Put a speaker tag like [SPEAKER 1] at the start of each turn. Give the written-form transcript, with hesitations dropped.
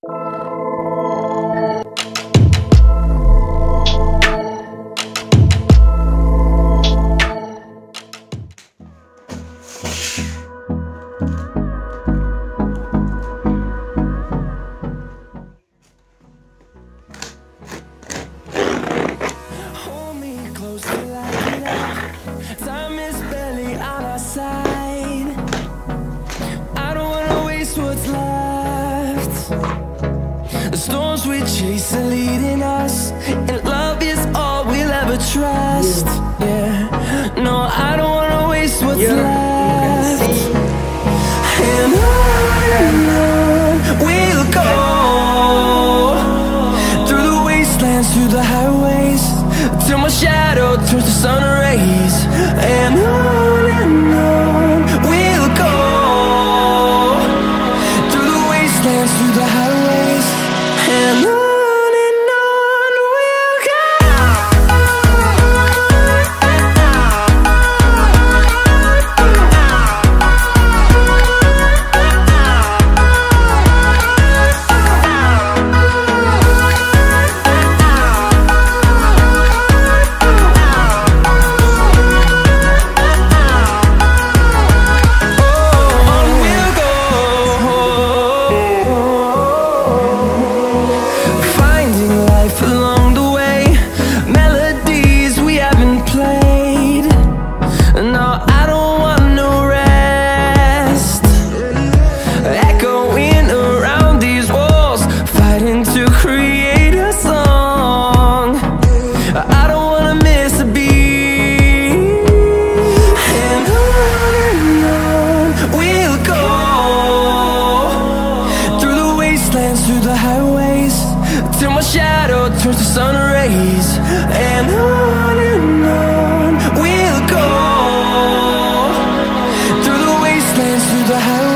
[SPEAKER 1] Time is barely on our side. I don't wanna waste what's left. The storms we chase are leading us, and love is all we'll ever trust. Yeah, no, I don't wanna waste what's left. And on we'll go, through the wastelands, through the highways, till my shadow turns to sun rays. And on we'll go, through the wastelands, through the highways, and on we'll go. Through the highways, till my shadow turns to sun rays. And on we'll go, through the wastelands, through the highways.